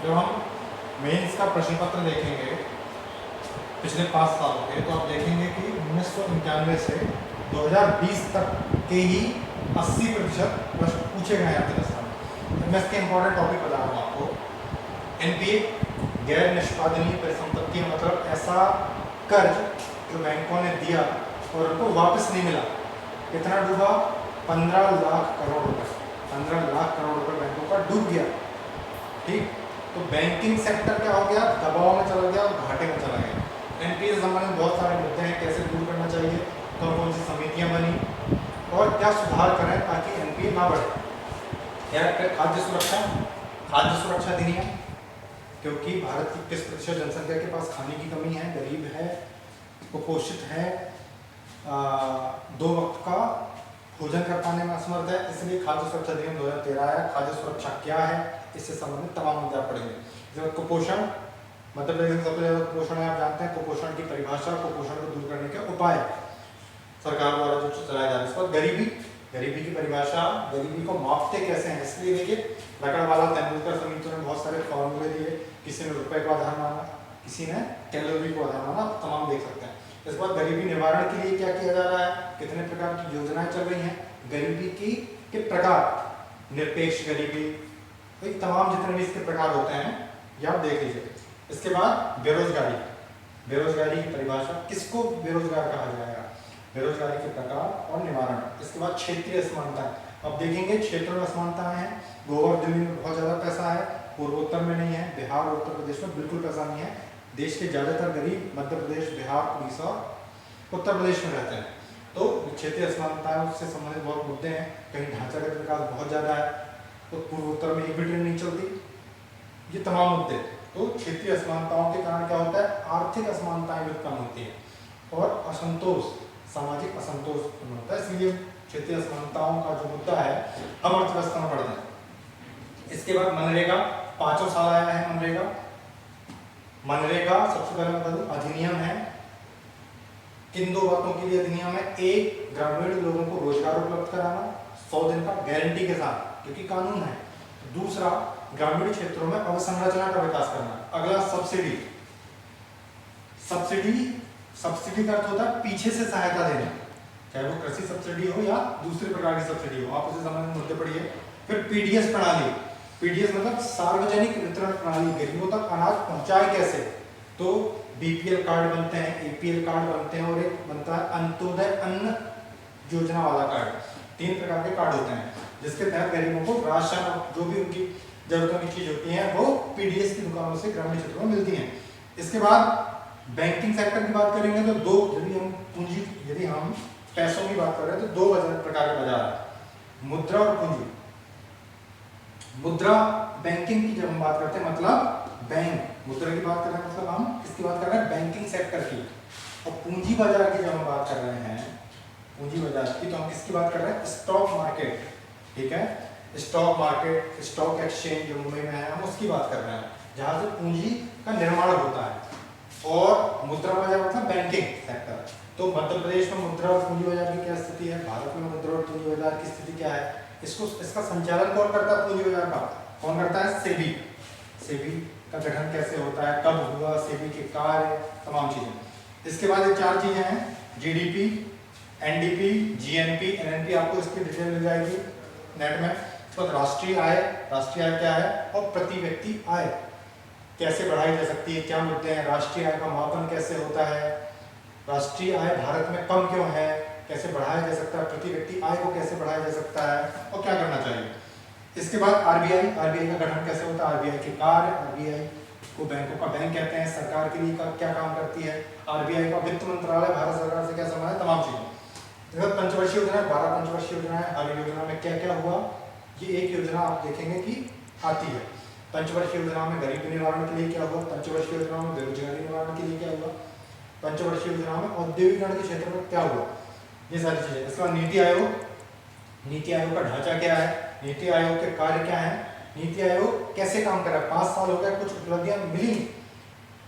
जब हम मेंस का प्रश्न पत्र देखेंगे पिछले 5 सालों के, तो आप देखेंगे कि 1991 से 2020 तक के ही 80% प्रश्न पूछे गए हैं आपके दस्तान में। मैं इसके इंपॉर्टेंट टॉपिक बता रहा हूँ आपको। एनपीए गैर निष्पादनीय परिसंपत्ति, मतलब ऐसा कर्ज जो बैंकों ने दिया और उनको वापस नहीं मिला। कितना डूबा? 15 लाख करोड़ रुपए। 15 लाख करोड़ रुपए बैंकों का डूब गया। ठीक, तो बैंकिंग सेक्टर क्या हो गया? दबाव में चला गया और घाटे में चला गया। एनपीए से संबंधित बहुत सारे मुद्दे हैं, कैसे दूर करना चाहिए, कौन कौन सी समितियां बनी और क्या सुधार करें ताकि एनपीए ना बढ़े। खाद्य सुरक्षा, खाद्य सुरक्षा अधिनियम, क्योंकि भारत की 30% जनसंख्या के पास खाने की कमी है, गरीब है, कुपोषित है, 2 वक्त का भोजन कर पाने में असमर्थ है, इसलिए खाद्य सुरक्षा अधिनियम 2013 आया। खाद्य सुरक्षा क्या है, इससे संबंधित तमाम मुद्दे पड़ेंगे। कुपोषण, मध्य प्रदेश में सबसे ज्यादा कुपोषण है, आप जानते हैं। कुपोषण की परिभाषा, कुपोषण को दूर करने के उपाय सरकार द्वारा जो चलाए जा रहे हैं। गरीबी, गरीबी की परिभाषा, गरीबी को मापते कैसे हैं, इसलिए देखिए लकड़वाला तेंदुलकर समिति ने बहुत सारे फॉर्मूले दिए। किसी ने रुपए को आधार माना, किसी ने कैलोरी को आधार माना, तमाम देख सकते हैं। इसके बाद गरीबी निवारण के लिए क्या किया जा रहा है, कितने प्रकार की योजनाएं चल रही हैं, गरीबी की के प्रकार, निरपेक्ष गरीबी, तमाम जितने भी इसके प्रकार होते हैं ये आप देख लीजिए। इसके बाद बेरोजगारी, बेरोजगारी की परिभाषा, किसको बेरोजगार कहा जाएगा, बेरोजगारी के प्रकार और निवारण। इसके बाद क्षेत्रीय असमानता, अब देखेंगे क्षेत्र में असमानताएं हैं। गोवा और दिल्ली में बहुत ज्यादा पैसा है, पूर्वोत्तर में नहीं है, बिहार और उत्तर प्रदेश में बिल्कुल पैसा नहीं है। देश के ज्यादातर गरीब मध्य प्रदेश, बिहार, उड़ीसा, उत्तर प्रदेश में रहते हैं। तो क्षेत्रीय असमानताओं से संबंधित बहुत मुद्दे हैं। कहीं ढांचागत विकास बहुत ज्यादा है तो पूर्वोत्तर में एक भी ट्रेन नहीं चलती, ये तमाम मुद्दे। तो क्षेत्रीय असमानताओं के कारण क्या होता है, आर्थिक असमानताएं भी उत्पन्न होती है और असंतोष, सामाजिक असंतोष उत्पन्न होता है। इसलिए क्षेत्रीय असमानताओं का जो मुद्दा है हम अर्थव्यवस्था में पढ़ते हैं। इसके बाद मनरेगा, 5 साल आया है मनरेगा। मनरेगा सबसे पहले बता दूं अधिनियम है, किन 2 बातों के लिए अधिनियम है? एक, ग्रामीण लोगों को रोजगार उपलब्ध कराना 100 दिन का गारंटी के साथ, क्योंकि कानून है। दूसरा, ग्रामीण क्षेत्रों में अवसंरचना का विकास करना। अगला, सब्सिडी, सब्सिडी, सब्सिडी का अर्थ होता है पीछे से सहायता देना, चाहे वो कृषि सब्सिडी हो या दूसरे प्रकार की सब्सिडी हो, आप उसे संबंधित मुद्दे पढ़िए। फिर पीडीएस प्रणाली, पीडीएस मतलब सार्वजनिक वितरण प्रणाली, गरीबों तक अनाज पहुंचाए कैसे, तो बीपीएल कार्ड बनते हैं, एपीएल कार्ड बनते हैं और एक बनता है अंत्योदय अन्न योजना वाला कार्ड। 3 प्रकार के कार्ड होते हैं जिसके तहत गरीबों को राशन और जो भी उनकी जरूरतों की चीज होती है वो पीडीएस की दुकानों से ग्रामीण क्षेत्रों में मिलती हैं। इसके बाद बैंकिंग सेक्टर की बात करेंगे तो दो, यदि हम पैसों की बात कर रहे हैं तो 2 प्रकार के बाजार है, मुद्रा और पूंजी। मुद्रा बैंकिंग की जब हम बात करते हैं मतलब बैंक, मुद्रा की बात कर रहे हैं मतलब हम किसकी बात कर रहे हैं, बैंकिंग सेक्टर की। और पूंजी बाजार की जब हम बात कर रहे हैं, पूंजी बाजार की, तो हम किसकी बात कर रहे हैं, स्टॉक मार्केट। ठीक है, स्टॉक मार्केट, स्टॉक एक्सचेंज जो मुंबई में है, हम उसकी बात कर रहे हैं जहां से पूंजी का निर्माण होता है। और मुद्रा बाजार मतलब बैंकिंग सेक्टर। तो मध्य प्रदेश में मुद्रा और पूंजी बाजार की क्या स्थिति है, भारत में मुद्रा और पूंजी बाजार की स्थिति क्या है, इसका संचालन कौन करता है, पूंजी बाजार का कौन करता है, सेबी। सेबी का गठन कैसे होता है, कब हुआ, सेबी के कार्य, तमाम चीजें। इसके बाद ये 4 चीजें हैं, जीडीपी, एनडीपी, जीएनपी, एनएनपी, आपको इसकी डिटेल मिल जाएगी नेट में। तो राष्ट्रीय आय, राष्ट्रीय आय क्या है, और प्रति व्यक्ति आय कैसे बढ़ाई जा सकती है, क्या मुद्दे हैं, राष्ट्रीय आय का मापन कैसे होता है, राष्ट्रीय आय भारत में कम क्यों है, कैसे बढ़ाया जा सकता है, प्रति व्यक्ति आय को कैसे बढ़ाया जा सकता है और क्या करना चाहिए। इसके बाद आरबीआई, आरबीआई का गठन कैसे होता है, आरबीआई के कार्य, आरबीआई को बैंकों का बैंक कहते हैं, सरकार के लिए क्या काम करती है, आरबीआई का वित्त मंत्रालय भारत सरकार से क्या संबंध है, तमाम चीजें। पंचवर्षीय योजना, 12 पंचवर्षीय योजना है, हर योजना में क्या क्या हुआ, ये एक योजना आप देखेंगे कि आती है। पंचवर्षीय योजना में गरीबी निवारण के लिए क्या हुआ, पंचवर्षीय योजना में बेरोजगारी निवारण के लिए क्या हुआ, पंचवर्षीय योजना में औद्योगिकरण के क्षेत्र में क्या हुआ, ये सारी चीजें। इसके बाद नीति आयोग, नीति आयोग का ढांचा क्या है, नीति आयोग के कार्य क्या है, नीति आयोग कैसे काम कर रहा है, 5 साल हो गए, कुछ उपलब्धियां मिली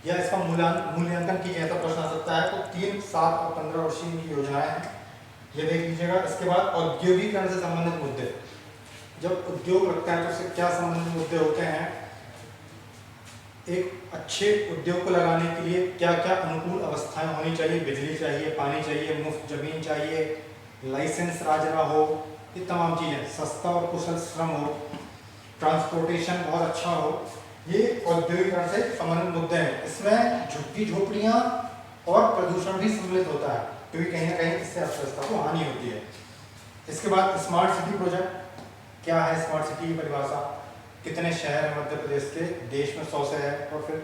या इसका मूल्यांकन कीजिए, ऐसा प्रश्न आ सकता है। तो 3, 7 और 15 वर्षीय की योजनाएं हैं, ये देख लीजिएगा। इसके बाद औद्योगिकरण से संबंधित मुद्दे, जब उद्योग लगता है तो उससे क्या संबंधित मुद्दे होते हैं, एक अच्छे उद्योग को लगाने के लिए क्या क्या अनुकूल अवस्थाएं होनी चाहिए, बिजली चाहिए, पानी चाहिए, मुफ्त जमीन चाहिए, लाइसेंस राज ना हो, ये तमाम चीज़ें, सस्ता और कुशल श्रम हो, ट्रांसपोर्टेशन बहुत अच्छा हो, ये औद्योगिकरण से संबंधित मुद्दे हैं। इसमें झुग्गी झोपड़ियाँ और प्रदूषण भी सम्मिलित होता है, क्योंकि कहीं ना कहीं इससे अर्थव्यवस्था को हानि होती है। इसके बाद स्मार्ट सिटी प्रोजेक्ट, क्या है स्मार्ट सिटी की परिभाषा, कितने शहर हैं मध्य प्रदेश के, देश में 100 से है, और फिर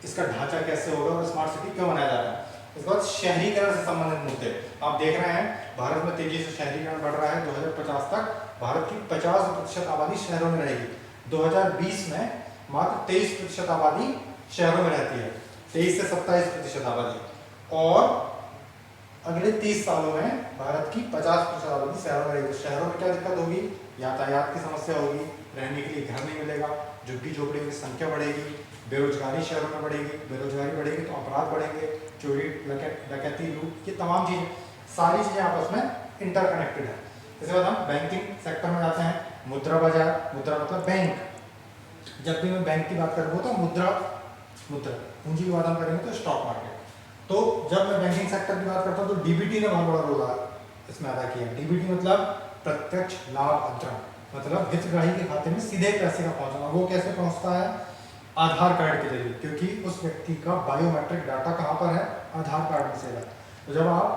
इसका ढांचा कैसे होगा और स्मार्ट सिटी क्यों बनाया जा रहा है। इसके बाद शहरीकरण से संबंधित मुद्दे, आप देख रहे हैं भारत में तेजी से शहरीकरण बढ़ रहा है। 2050 तक भारत की 50% आबादी शहरों में रहेगी। 2020 में मात्र 23% आबादी शहरों में रहती है, 23 से 27% आबादी, और अगले 30 सालों में भारत की 50% आबादी शहरों में रहेगी। शहरों में क्या दिक्कत होगी, यातायात की समस्या होगी, रहने के लिए घर नहीं मिलेगा, झुग्गी झोपड़ियों की संख्या बढ़ेगी, बेरोजगारी शहरों में बढ़ेगी, बेरोजगारी बढ़ेगी तो अपराध बढ़ेंगे, चोरी डकैती लूट, ये तमाम चीज़ें, सारी चीज़ें आपस में इंटरकनेक्टेड है। इसके बाद हम बैंकिंग सेक्टर में आते हैं। मुद्रा बाजार, मुद्रा मतलब बैंक, जब भी मैं बैंक की बात करूँगा तो मुद्रा पूंजी की बात हम करेंगे तो स्टॉक मार्केट। तो जब मैं बैंकिंग सेक्टर की बात करता हूँ तो डीबीटी ने बहुत बड़ा रोल इसमें अदा किया। डीबीटी मतलब प्रत्यक्ष लाभ अंतरण, मतलब हितग्राही के खाते में सीधे पैसे का पहुंचना। वो कैसे पहुंचता है, आधार कार्ड के जरिए, क्योंकि उस व्यक्ति का बायोमेट्रिक डाटा कहाँ पर है, आधार कार्ड में से है। तो जब आप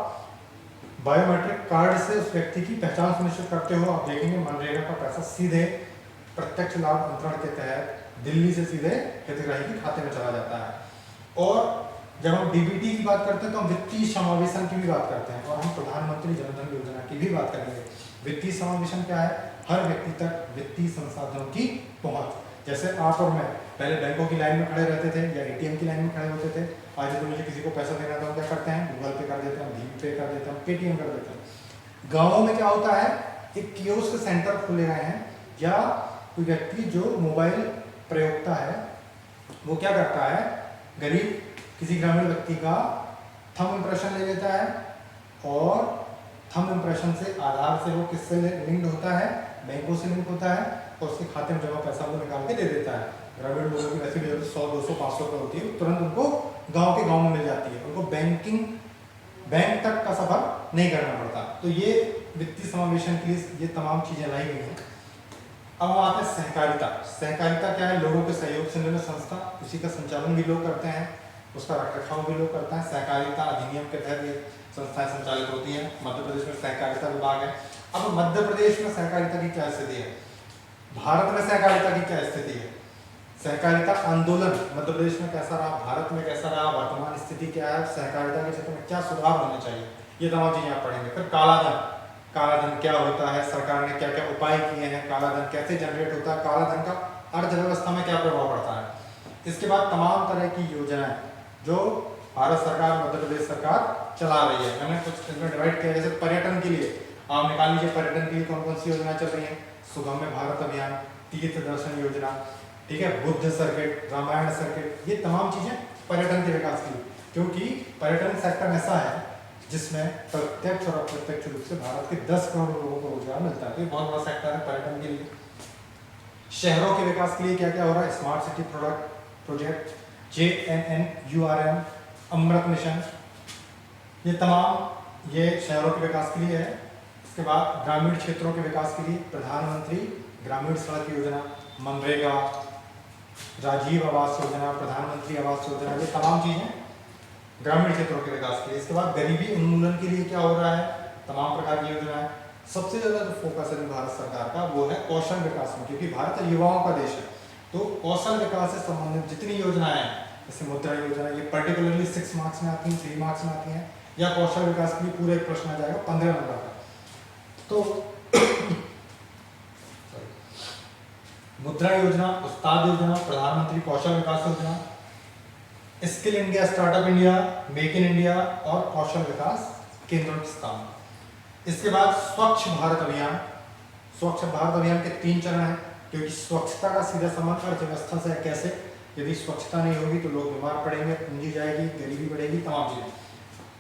बायोमेट्रिक कार्ड से उस व्यक्ति की पहचान सुनिश्चित करते हो, आप देखेंगे मनरेगा का पैसा सीधे प्रत्यक्ष लाभ अंतरण के तहत दिल्ली से सीधे हितग्राही के खाते में चला जाता है। और जब हम डीबीटी की बात करते हैं तो हम वित्तीय समावेशन की भी बात करते हैं, और हम प्रधानमंत्री जनधन योजना की भी बात करेंगे। वित्तीय समावेशन क्या है, हर व्यक्ति तक वित्तीय संसाधनों की पहुंच। जैसे आप और मैं पहले बैंकों की लाइन में खड़े रहते थे या एटीएम की लाइन में खड़े होते थे, आज तो मुझे किसी को पैसा देना था, क्या करते हैं, गूगल पे कर देते हैं, भीम पे कर देते हैं, पेटीएम कर देते हैं। गाँवों में क्या होता है, एक कियोस्क सेंटर खोले गए हैं, या कोई व्यक्ति जो मोबाइल प्रयोक्ता है वो क्या करता है, गरीब किसी ग्रामीण व्यक्ति का थंब इम्प्रेशन ले लेता है, और थंब इम्प्रेशन से आधार से वो किससे लिंक्ड होता है, बैंकों से लिंक होता है, और उसके खाते में जमा पैसा वो निकाल के दे देता है। ग्रामीण लोगों की वैसी 100, 200, 500 रुपये होती है, तुरंत उनको गांव में मिल जाती है, उनको बैंक तक का सफर नहीं करना पड़ता। तो ये वित्तीय समावेशन के लिए ये तमाम चीज़ें लाई गई हैं। अब हम आते हैं सहकारिता। सहकारिता क्या है, लोगों के सहयोग से निर्मित संस्था, उसी का संचालन भी लोग करते हैं, उसका रखरखाव भी लोग करते हैं। सहकारिता अधिनियम के तहत ये संस्थाएं संचालित होती हैं। मध्य प्रदेश में सहकारिता विभाग है। अब मध्य प्रदेश में सहकारिता की क्या स्थिति है, भारत में सहकारिता की क्या स्थिति है, सहकारिता आंदोलन मध्य प्रदेश में कैसा रहा, भारत में कैसा रहा, वर्तमान स्थिति क्या है, सहकारिता के क्षेत्र में क्या सुधार होने चाहिए, ये तमाम चीजें आप पढ़ेंगे। फिर कालाधन क्या होता है, सरकार ने क्या क्या उपाय किए हैं, कालाधन कैसे जनरेट होता है, कालाधन का अर्थव्यवस्था में क्या प्रभाव पड़ता है। इसके बाद तमाम तरह की योजनाएं जो भारत सरकार, मध्य प्रदेश सरकार चला रही है, मैंने कुछ इसमें डिवाइड किया। जैसे पर्यटन के लिए आप निकाल लीजिए, पर्यटन के लिए कौन कौन सी योजना चल रही है, सुगम्य भारत अभियान, तीर्थ दर्शन योजना, ठीक है, बुद्ध सर्किट, रामायण सर्किट, ये तमाम चीजें पर्यटन के विकास की, क्योंकि पर्यटन सेक्टर ऐसा है जिसमें प्रत्यक्ष और अप्रत्यक्ष रूप से भारत के 10 करोड़ लोगों को रोजगार मिलता है। तो ये बहुत बड़ा सेक्टर है पर्यटन के लिए। शहरों के विकास के लिए क्या क्या हो रहा है, स्मार्ट सिटी प्रोजेक्ट, JNNURM, अमृत मिशन, ये तमाम ये शहरों के विकास के लिए है। इसके बाद ग्रामीण क्षेत्रों के विकास के लिए प्रधानमंत्री ग्रामीण सड़क योजना, मनरेगा, राजीव आवास योजना, प्रधानमंत्री आवास योजना, ये तमाम चीजें ग्रामीण क्षेत्रों के विकास के लिए। इसके बाद गरीबी उन्मूलन के लिए क्या हो रहा है, तमाम प्रकार की योजनाएं। सबसे ज्यादा जो फोकस है भारत सरकार का वो है कौशल विकास में, क्योंकि भारत युवाओं का देश है। तो कौशल विकास से संबंधित जितनी योजनाएं हैं, जैसे मुद्रा योजना, ये पर्टिकुलरली 6 मार्क्स में आती हैं, 3 मार्क्स में आती हैं, या कौशल विकास के लिए पूरे एक प्रश्न आ जाएगा 15 नंबर का। तो मुद्रा योजना, उस्ताद योजना, प्रधानमंत्री कौशल विकास योजना, skill India, startup India, make in India और कौशल विकास केंद्रों की स्थापना। इसके बाद स्वच्छ भारत अभियान। स्वच्छ भारत अभियान के 3 चरण हैं, क्योंकि स्वच्छता का सीधा संबंध अर्थव्यवस्था से है। कैसे, यदि स्वच्छता नहीं होगी तो लोग बीमार पड़ेंगे, पूंजी जाएगी, गरीबी बढ़ेगी, तमाम चीजें।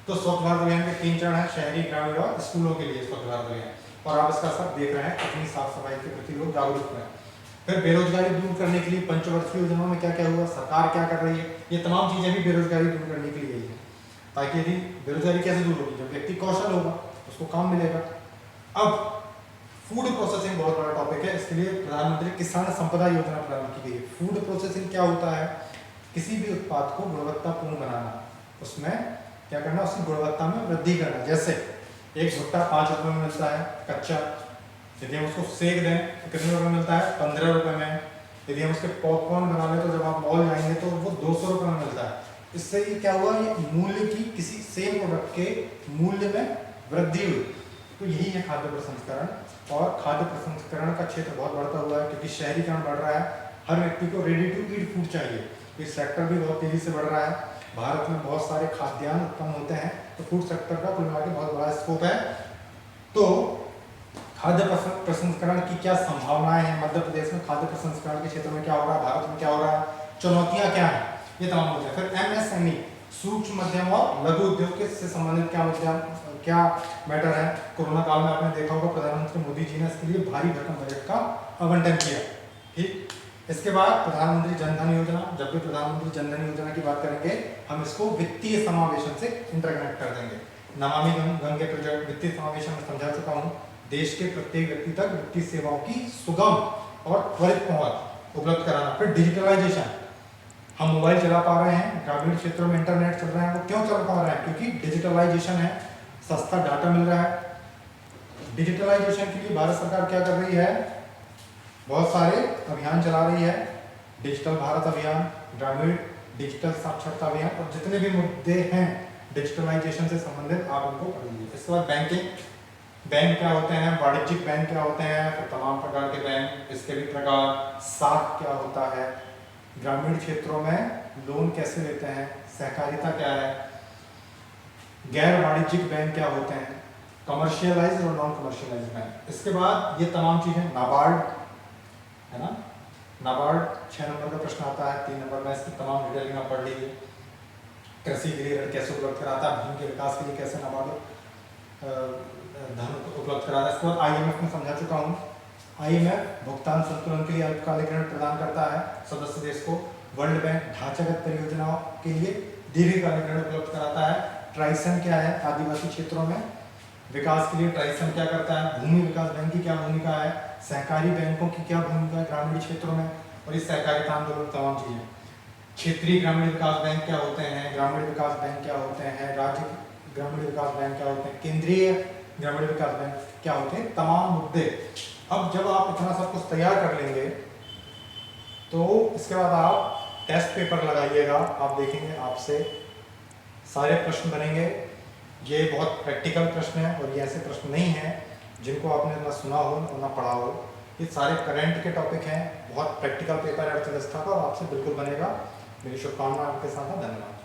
तो स्वच्छ भारत अभियान के 3 चरण हैं, शहरी, ग्रामीण और स्कूलों के लिए स्वच्छ भारत अभियान। और आप इसका असर देख रहे हैं, अपनी साफ सफाई के प्रति लोग जागरूक हैं। फिर बेरोजगारी दूर करने के लिए पंचवर्षीय योजनाओं में क्या क्या हुआ, सरकार क्या कर रही है, ये तमाम चीजें भी बेरोजगारी दूर करने के लिए ही है। ताकि यदि बेरोजगारी कैसे दूर होगी, जब व्यक्ति कौशल होगा उसको काम मिलेगा। अब फूड प्रोसेसिंग बहुत बड़ा टॉपिक है, इसके लिए प्रधानमंत्री किसान संपदा योजना प्रारंभ की गई है। फूड प्रोसेसिंग क्या होता है, किसी भी उत्पाद को गुणवत्तापूर्ण बनाना, उसमें क्या करना, उसकी गुणवत्ता में वृद्धि करना। जैसे एक भुट्टा 5 रुपये में मिलता है कच्चा, यदि हम उसको सेक दें तो कितने रुपये मिलता है, 15 रुपये में। यदि हम उसके पॉपकॉर्न बना लें तो जब आप मॉल जाएंगे तो वो 200 रुपये में मिलता है। इससे ये क्या हुआ, ये मूल्य की, किसी सेम प्रोडक्ट के मूल्य में वृद्धि हुई। तो यही है खाद्य प्रसंस्करण। और खाद्य प्रसंस्करण का क्षेत्र बहुत बढ़ता हुआ है क्योंकि शहरीकरण बढ़ रहा है, हर व्यक्ति को रेडी टू ईट फूड चाहिए। ये सेक्टर भी बहुत तेजी से बढ़ रहा है। भारत में बहुत सारे खाद्यान्न उत्पन्न होते हैं, तो फूड सेक्टर का कुल मिला के बहुत बड़ा स्कोप है। तो खाद्य प्रसंस्करण की क्या संभावनाएं हैं, मध्य प्रदेश में खाद्य प्रसंस्करण के क्षेत्र में क्या हो रहा है, भारत में क्या हो रहा है, चुनौतियां क्या हैं, ये तमाम मुद्दे। फिर MSME, सूक्ष्म मध्यम और लघु उद्योग से संबंधित क्या मैटर है। कोरोना काल में आपने देखा होगा प्रधानमंत्री मोदी जी ने इसके लिए भारी भरकम बजट का आवंटन किया। ठीक, इसके बाद प्रधानमंत्री जनधन योजना। जब भी प्रधानमंत्री जनधन योजना की बात करेंगे हम इसको वित्तीय समावेशन से इंटरकनेक्ट कर देंगे। नमामि गंगे प्रोजेक्ट वित्तीय समावेशन में समझा चुका हूँ। देश के प्रत्येक व्यक्ति तक वित्तीय सेवाओं की सुगम और त्वरित पहुंच उपलब्ध कराना। फिर डिजिटलाइजेशन, हम मोबाइल चला पा रहे हैं, ग्रामीण क्षेत्रों में इंटरनेट चल रहा है, वो क्यों चल पा रहा है, क्योंकि डिजिटलाइजेशन है, सस्ता डाटा मिल रहा है। डिजिटलाइजेशन के लिए भारत सरकार क्या कर रही है, बहुत सारे अभियान चला रही है। डिजिटल भारत अभियान, ग्रामीण डिजिटल साक्षरता अभियान, और जितने भी मुद्दे हैं डिजिटलाइजेशन से संबंधित आप उनको पढ़ लीजिए। इसके बाद बैंकिंग, बैंक क्या होते हैं, वाणिज्यिक बैंक क्या होते हैं, फिर तमाम प्रकार के बैंक, इसके भी प्रकार, साख क्या होता है, ग्रामीण क्षेत्रों में लोन कैसे लेते हैं, सहकारिता क्या है, गैर वाणिज्यिक बैंक क्या होते हैं, कमर्शियलाइज्ड और नॉन कमर्शियलाइज्ड बैंक। इसके बाद ये तमाम चीजें, नाबार्ड है ना, नाबार्ड 6 नंबर का प्रश्न आता है, 3 नंबर में इसकी तमाम डिटेलिंग आप पढ़ लीजिए। कृषि के लिए ऋण कैसे उपलब्ध कराता है, भूमि के विकास के लिए कैसे नाबार्ड धन उपलब्ध कराता है। इसके बाद IMF में समझा चुका हूँ। IMF भुगतान संतुलन के लिए अल्पकालिक ऋण प्रदान करता है सदस्य देश को। वर्ल्ड बैंक ढांचागत परियोजनाओं के लिए दीर्घकालिक ऋण उपलब्ध कराता है। ट्राइसन क्या है, आदिवासी क्षेत्रों में विकास के लिए ट्राइसन क्या करता है, भूमि विकास बैंक की क्या भूमिका है, सहकारी बैंकों की क्या भूमिका है ग्रामीण क्षेत्रों में, और इस सहकारिता आंदोलन तमाम चीजें। क्षेत्रीय ग्रामीण विकास बैंक क्या होते हैं, ग्रामीण विकास बैंक क्या होते हैं, राज्य ग्रामीण विकास बैंक क्या होते हैं, केंद्रीय ग्रामीण विकास बैंक क्या होते हैं, तमाम मुद्दे। अब जब आप इतना सब कुछ तैयार कर लेंगे तो इसके बाद आप टेस्ट पेपर लगाइएगा, आप देखेंगे आपसे सारे प्रश्न बनेंगे। ये बहुत प्रैक्टिकल प्रश्न है और ये ऐसे प्रश्न नहीं हैं जिनको आपने ना सुना हो और ना पढ़ा हो। ये सारे करंट के टॉपिक हैं, बहुत प्रैक्टिकल पेपर है अर्थव्यवस्था का, और आपसे बिल्कुल बनेगा। मेरी शुभकामना आपके साथ है। धन्यवाद।